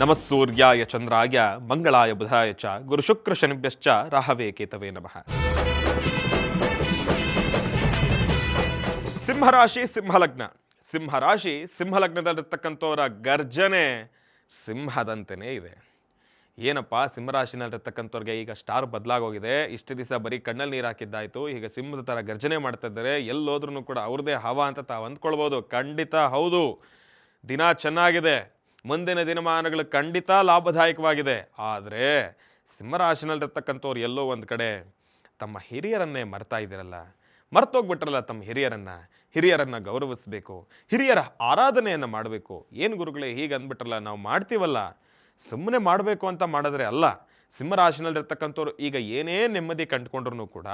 ನಮಃ ಸೂರ್ಯಾಯ ಚಂದ್ರಾಯ ಮಂಗಳಾಯ ಬುಧಾಯ ಚ ಗುರು ಶುಕ್ರ ಶನಿಭ್ಯಶ್ಚ ರಾಹವೇ ಕೇತವೇ ನಮಃ. ಸಿಂಹರಾಶಿ ಸಿಂಹಲಗ್ನ. ಸಿಂಹರಾಶಿ ಸಿಂಹಲಗ್ನದಲ್ಲಿರ್ತಕ್ಕಂಥವರ ಗರ್ಜನೆ ಸಿಂಹದಂತೆಯೇ ಇದೆ. ಏನಪ್ಪ, ಸಿಂಹರಾಶಿನಲ್ಲಿರ್ತಕ್ಕಂಥವ್ರಿಗೆ ಈಗ ಸ್ಟಾರ್ ಬದಲಾಗೋಗಿದೆ. ಇಷ್ಟು ದಿವಸ ಬರೀ ಕಣ್ಣಲ್ಲಿ ನೀರು ಹಾಕಿದ್ದಾಯಿತು, ಈಗ ಸಿಂಹದ ಥರ ಗರ್ಜನೆ ಮಾಡ್ತಾ ಇದ್ದಾರೆ. ಎಲ್ಲೋದ್ರೂ ಕೂಡ ಅವ್ರದ್ದೇ ಹವಾ ಅಂತ ತಾವು ಅಂದ್ಕೊಳ್ಬೋದು. ಖಂಡಿತ ಹೌದು, ದಿನ ಚೆನ್ನಾಗಿದೆ, ಮುಂದಿನ ದಿನಮಾನಗಳು ಖಂಡಿತ ಲಾಭದಾಯಕವಾಗಿದೆ. ಆದರೆ ಸಿಂಹರಾಶಿನಲ್ಲಿರ್ತಕ್ಕಂಥವ್ರು ಎಲ್ಲೋ ಒಂದು ಕಡೆ ತಮ್ಮ ಹಿರಿಯರನ್ನೇ ಮರ್ತಾ ಇದ್ದೀರಲ್ಲ, ಮರ್ತೋಗ್ಬಿಟ್ರಲ್ಲ ತಮ್ಮ ಹಿರಿಯರನ್ನು ಗೌರವಿಸಬೇಕು, ಹಿರಿಯರ ಆರಾಧನೆಯನ್ನು ಮಾಡಬೇಕು. ಏನು ಗುರುಗಳೇ ಹೀಗೆ ಅಂದ್ಬಿಟ್ರಲ್ಲ, ನಾವು ಮಾಡ್ತೀವಲ್ಲ, ಸುಮ್ಮನೆ ಮಾಡಬೇಕು ಅಂತ ಮಾಡಿದ್ರೆ ಅಲ್ಲ. ಸಿಂಹರಾಶಿನಲ್ಲಿರ್ತಕ್ಕಂಥವ್ರು ಈಗ ಏನೇ ನೆಮ್ಮದಿ ಕಂಡುಕೊಂಡ್ರೂ ಕೂಡ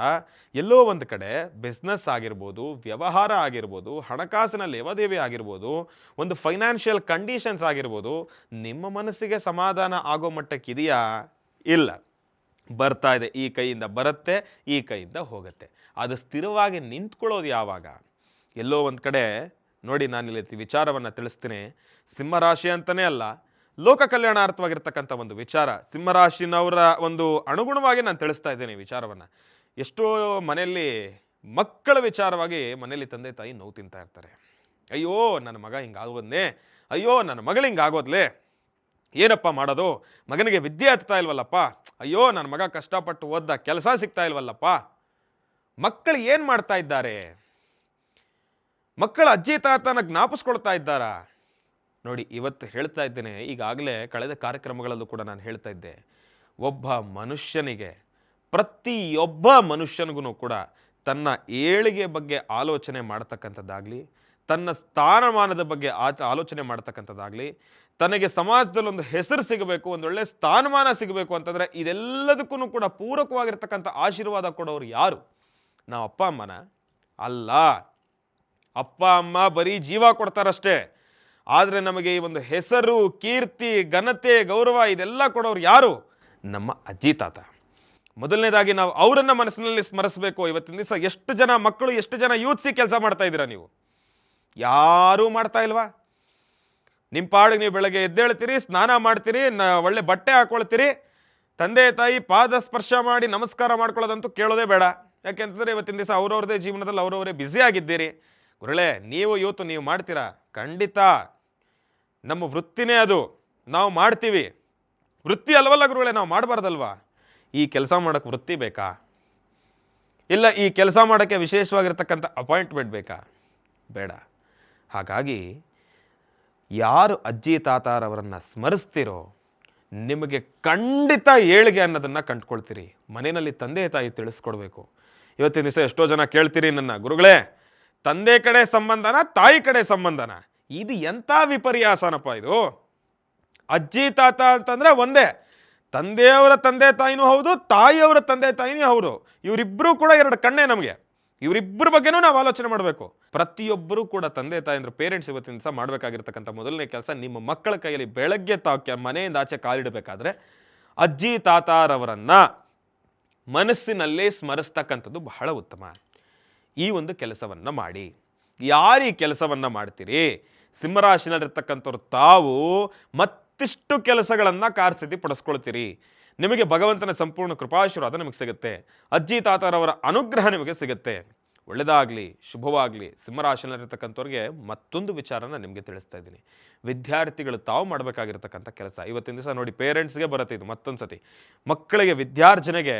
ಎಲ್ಲೋ ಒಂದು ಕಡೆ ಬಿಸ್ನೆಸ್ ಆಗಿರ್ಬೋದು, ವ್ಯವಹಾರ ಆಗಿರ್ಬೋದು, ಹಣಕಾಸಿನ ಲೇವಾದೇವಿ ಆಗಿರ್ಬೋದು, ಒಂದು ಫೈನಾನ್ಷಿಯಲ್ ಕಂಡೀಷನ್ಸ್ ಆಗಿರ್ಬೋದು, ನಿಮ್ಮ ಮನಸ್ಸಿಗೆ ಸಮಾಧಾನ ಆಗೋ ಮಟ್ಟಕ್ಕಿದೆಯಾ? ಇಲ್ಲ. ಬರ್ತಾ ಇದೆ, ಈ ಕೈಯಿಂದ ಬರುತ್ತೆ, ಈ ಕೈಯಿಂದ ಹೋಗುತ್ತೆ. ಅದು ಸ್ಥಿರವಾಗಿ ನಿಂತ್ಕೊಳ್ಳೋದು ಯಾವಾಗ? ಎಲ್ಲೋ ಒಂದು ಕಡೆ ನೋಡಿ, ನಾನಿಲ್ಲಿ ವಿಚಾರವನ್ನು ತಿಳಿಸ್ತೀನಿ. ಸಿಂಹರಾಶಿ ಅಂತಲೇ ಅಲ್ಲ, ಲೋಕ ಕಲ್ಯಾಣಾರ್ಥವಾಗಿರ್ತಕ್ಕಂಥ ಒಂದು ವಿಚಾರ. ಸಿಂಹರಾಶಿನವರ ಒಂದು ಅನುಗುಣವಾಗಿ ನಾನು ತಿಳಿಸ್ತಾ ಇದ್ದೇನೆ ಈ ವಿಚಾರವನ್ನು. ಎಷ್ಟೋ ಮನೆಯಲ್ಲಿ ಮಕ್ಕಳ ವಿಚಾರವಾಗಿ ಮನೆಯಲ್ಲಿ ತಂದೆ ತಾಯಿ ನೋವು ತಿಂತಾ ಇರ್ತಾರೆ. ಅಯ್ಯೋ ನನ್ನ ಮಗ ಹಿಂಗಾಗೋದ್ನೇ, ಅಯ್ಯೋ ನನ್ನ ಮಗಳು ಹಿಂಗಾಗೋದ್ಲೇ, ಏನಪ್ಪ ಮಾಡೋದು, ಮಗನಿಗೆ ವಿದ್ಯೆ ಹತ್ತಾ ಇಲ್ವಲ್ಲಪ್ಪ, ಅಯ್ಯೋ ನನ್ನ ಮಗ ಕಷ್ಟಪಟ್ಟು ಓದ್ದ ಕೆಲಸ ಸಿಗ್ತಾ ಇಲ್ವಲ್ಲಪ್ಪ. ಮಕ್ಕಳು ಏನು ಮಾಡ್ತಾ ಇದ್ದಾರೆ? ಮಕ್ಕಳ ಅಜ್ಜಿ ತಾತನ ಜ್ಞಾಪಿಸ್ಕೊಳ್ತಾ ಇದ್ದಾರಾ? ನೋಡಿ, ಇವತ್ತು ಹೇಳ್ತಾ ಇದ್ದೇನೆ, ಈಗಾಗಲೇ ಕಳೆದ ಕಾರ್ಯಕ್ರಮಗಳಲ್ಲೂ ಕೂಡ ನಾನು ಹೇಳ್ತಾ ಇದ್ದೆ, ಒಬ್ಬ ಮನುಷ್ಯನಿಗೆ, ಪ್ರತಿಯೊಬ್ಬ ಮನುಷ್ಯನಿಗೂ ಕೂಡ ತನ್ನ ಏಳಿಗೆ ಬಗ್ಗೆ ಆಲೋಚನೆ ಮಾಡ್ತಕ್ಕಂಥದ್ದಾಗಲಿ, ತನ್ನ ಸ್ಥಾನಮಾನದ ಬಗ್ಗೆ ಆಲೋಚನೆ ಮಾಡ್ತಕ್ಕಂಥದ್ದಾಗಲಿ, ತನಗೆ ಸಮಾಜದಲ್ಲಿ ಒಂದು ಹೆಸರು ಸಿಗಬೇಕು, ಒಂದೊಳ್ಳೆ ಸ್ಥಾನಮಾನ ಸಿಗಬೇಕು ಅಂತಂದರೆ ಇದೆಲ್ಲದಕ್ಕೂ ಕೂಡ ಪೂರಕವಾಗಿರ್ತಕ್ಕಂಥ ಆಶೀರ್ವಾದ ಕೊಡೋರು ಯಾರು? ನಾವು ಅಪ್ಪ ಅಮ್ಮನ ಅಲ್ಲ. ಅಪ್ಪ ಅಮ್ಮ ಬರೀ ಜೀವ ಕೊಡ್ತಾರಷ್ಟೇ. ಆದರೆ ನಮಗೆ ಈ ಒಂದು ಹೆಸರು, ಕೀರ್ತಿ, ಘನತೆ, ಗೌರವ ಇದೆಲ್ಲ ಕೊಡೋರು ಯಾರು? ನಮ್ಮ ಅಜ್ಜಿ ತಾತ. ಮೊದಲನೇದಾಗಿ ನಾವು ಅವರನ್ನು ಮನಸ್ಸಿನಲ್ಲಿ ಸ್ಮರಿಸಬೇಕು. ಇವತ್ತಿನ ದಿವಸ ಎಷ್ಟು ಜನ ಮಕ್ಕಳು, ಎಷ್ಟು ಜನ ಯೂತ್ಸಿ ಕೆಲಸ ಮಾಡ್ತಾ ಇದ್ದೀರಾ ನೀವು? ಯಾರೂ ಮಾಡ್ತಾ ಇಲ್ವಾ? ನಿಮ್ಮ ಪಾಡಿಗೆ ನೀವು ಬೆಳಗ್ಗೆ ಎದ್ದೇಳ್ತೀರಿ, ಸ್ನಾನ ಮಾಡ್ತೀರಿ, ಒಳ್ಳೆ ಬಟ್ಟೆ ಹಾಕೊಳ್ತೀರಿ, ತಂದೆ ತಾಯಿ ಪಾದ ಸ್ಪರ್ಶ ಮಾಡಿ ನಮಸ್ಕಾರ ಮಾಡ್ಕೊಳ್ಳೋದಂತೂ ಕೇಳೋದೇ ಬೇಡ. ಯಾಕೆಂತಂದರೆ ಇವತ್ತಿನ ದಿವಸ ಅವ್ರವ್ರದೇ ಜೀವನದಲ್ಲಿ ಅವರವರೇ ಬ್ಯುಸಿ ಆಗಿದ್ದೀರಿ. ಗುರುಗಳೇ, ನೀವು ಇವತ್ತು ನೀವು ಮಾಡ್ತೀರಾ? ಖಂಡಿತ ನಮ್ಮ ವೃತ್ತಿನೇ ಅದು, ನಾವು ಮಾಡ್ತೀವಿ. ವೃತ್ತಿ ಅಲ್ವಲ್ಲ ಗುರುಗಳೇ, ನಾವು ಮಾಡಬಾರ್ದಲ್ವಾ? ಈ ಕೆಲಸ ಮಾಡೋಕ್ಕೆ ವೃತ್ತಿ ಬೇಕಾ? ಇಲ್ಲ ಈ ಕೆಲಸ ಮಾಡೋಕ್ಕೆ ವಿಶೇಷವಾಗಿರ್ತಕ್ಕಂಥ ಅಪಾಯಿಂಟ್ಮೆಂಟ್ ಬೇಕಾ? ಬೇಡ. ಹಾಗಾಗಿ ಯಾರು ಅಜ್ಜಿ ತಾತಾರವರನ್ನು ಸ್ಮರಿಸ್ತೀರೋ ನಿಮಗೆ ಖಂಡಿತ ಏಳಿಗೆ ಅನ್ನೋದನ್ನು ಕಂಡುಕೊಳ್ತೀರಿ. ಮನೆಯಲ್ಲಿ ತಂದೆ ತಾಯಿ ತಿಳಿಸ್ಕೊಡ್ಬೇಕು. ಇವತ್ತಿನ ದಿವಸ ಎಷ್ಟೋ ಜನ ಕೇಳ್ತೀರಿ ನನ್ನ, ಗುರುಗಳೇ ತಂದೆ ಕಡೆ ಸಂಬಂಧನ ತಾಯಿ ಕಡೆ ಸಂಬಂಧನ? ಇದು ಎಂಥ ವಿಪರ್ಯಾಸನಪ್ಪ ಇದು. ಅಜ್ಜಿ ತಾತ ಅಂತಂದರೆ ಒಂದೇ, ತಂದೆಯವರ ತಂದೆ ತಾಯಿನೂ ಹೌದು, ತಾಯಿಯವರ ತಂದೆ ತಾಯಿನೂ ಹೌದು. ಇವರಿಬ್ಬರೂ ಕೂಡ ಎರಡು ಕಣ್ಣೇ ನಮಗೆ. ಇವರಿಬ್ಬರ ಬಗ್ಗೆನೂ ನಾವು ಆಲೋಚನೆ ಮಾಡಬೇಕು. ಪ್ರತಿಯೊಬ್ಬರೂ ಕೂಡ ತಂದೆ ತಾಯಿ ಅಂದರೆ ಪೇರೆಂಟ್ಸ್ ಇವತ್ತಿನ ದಿವಸ ಮಾಡಬೇಕಾಗಿರ್ತಕ್ಕಂಥ ಮೊದಲನೇ ಕೆಲಸ, ನಿಮ್ಮ ಮಕ್ಕಳ ಕೈಯಲ್ಲಿ ಬೆಳಗ್ಗೆ ಮನೆಯಿಂದ ಆಚೆ ಕಾಲಿಡಬೇಕಾದ್ರೆ ಅಜ್ಜಿ ತಾತಾರವರನ್ನು ಮನಸ್ಸಿನಲ್ಲೇ ಸ್ಮರಿಸ್ತಕ್ಕಂಥದ್ದು ಬಹಳ ಉತ್ತಮ. ಈ ಒಂದು ಕೆಲಸವನ್ನು ಮಾಡಿ. ಯಾರು ಈ ಕೆಲಸವನ್ನು ಮಾಡ್ತೀರಿ? ಸಿಂಹರಾಶಿನಲ್ಲಿರ್ತಕ್ಕಂಥವ್ರು ತಾವು ಮತ್ತಿಷ್ಟು ಕೆಲಸಗಳನ್ನು ಕಾರ್ಯಸಿದ್ಧಿ ಪಡಿಸ್ಕೊಳ್ತೀರಿ. ನಿಮಗೆ ಭಗವಂತನ ಸಂಪೂರ್ಣ ಕೃಪಾಶೀರ್ವಾದ ನಿಮಗೆ ಸಿಗುತ್ತೆ. ಅಜ್ಜಿ ತಾತರವರ ಅನುಗ್ರಹ ನಿಮಗೆ ಸಿಗುತ್ತೆ. ಒಳ್ಳೆಯದಾಗಲಿ, ಶುಭವಾಗಲಿ. ಸಿಂಹರಾಶಿನಲ್ಲಿರ್ತಕ್ಕಂಥವ್ರಿಗೆ ಮತ್ತೊಂದು ವಿಚಾರನ ನಿಮಗೆ ತಿಳಿಸ್ತಾ ಇದ್ದೀನಿ. ವಿದ್ಯಾರ್ಥಿಗಳು ತಾವು ಮಾಡಬೇಕಾಗಿರ್ತಕ್ಕಂಥ ಕೆಲಸ ಇವತ್ತಿನ ದಿವಸ ನೋಡಿ, ಪೇರೆಂಟ್ಸ್ಗೆ ಬರುತ್ತೆ ಇದು ಮತ್ತೊಂದು ಸತಿ. ಮಕ್ಕಳಿಗೆ, ವಿದ್ಯಾರ್ಜನೆಗೆ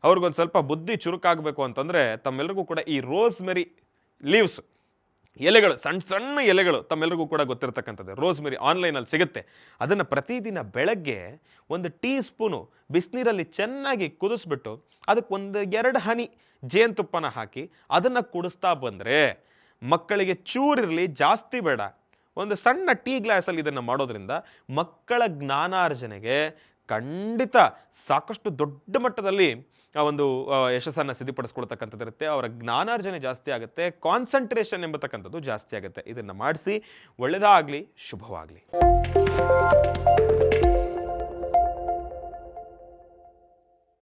ಅವ್ರಿಗೊಂದು ಸ್ವಲ್ಪ ಬುದ್ಧಿ ಚುರುಕಾಗಬೇಕು ಅಂತಂದರೆ ತಮ್ಮೆಲ್ಲರಿಗೂ ಕೂಡ ಈ ರೋಸ್ಮೆರಿ ಲೀವ್ಸ್, ಎಲೆಗಳು, ಸಣ್ಣ ಸಣ್ಣ ಎಲೆಗಳು ತಮ್ಮೆಲ್ಲರಿಗೂ ಕೂಡ ಗೊತ್ತಿರತಕ್ಕಂಥದ್ದು. ರೋಸ್ಮೆರಿ ಆನ್ಲೈನಲ್ಲಿ ಸಿಗುತ್ತೆ. ಅದನ್ನು ಪ್ರತಿದಿನ ಬೆಳಗ್ಗೆ ಒಂದು ಟೀ ಸ್ಪೂನು ಬಿಸಿನೀರಲ್ಲಿ ಚೆನ್ನಾಗಿ ಕುದಿಸ್ಬಿಟ್ಟು ಅದಕ್ಕೆ 1-2 ಹನಿ ಜೇನುತುಪ್ಪನ ಹಾಕಿ ಅದನ್ನು ಕುಡಿಸ್ತಾ ಬಂದರೆ ಮಕ್ಕಳಿಗೆ ಚೂರಿರಲಿ, ಜಾಸ್ತಿ ಬೇಡ, ಒಂದು ಸಣ್ಣ ಟೀ ಗ್ಲಾಸಲ್ಲಿ ಇದನ್ನು ಮಾಡೋದ್ರಿಂದ ಮಕ್ಕಳ ಜ್ಞಾನಾರ್ಜನೆಗೆ ಖಂಡಿತ ಸಾಕಷ್ಟು ದೊಡ್ಡ ಮಟ್ಟದಲ್ಲಿ ಒಂದು ಯಶಸ್ಸನ್ನು ಸಿದ್ಧಪಡಿಸ್ಕೊಳ್ತಕ್ಕಂಥದ್ದು ಇರುತ್ತೆ. ಅವರ ಜ್ಞಾನಾರ್ಜನೆ ಜಾಸ್ತಿ ಆಗುತ್ತೆ, ಕಾನ್ಸಂಟ್ರೇಷನ್ ಎಂಬತಕ್ಕಂಥದ್ದು ಜಾಸ್ತಿ ಆಗುತ್ತೆ. ಇದನ್ನು ಮಾಡಿಸಿ. ಒಳ್ಳೆಯದಾಗಲಿ, ಶುಭವಾಗಲಿ.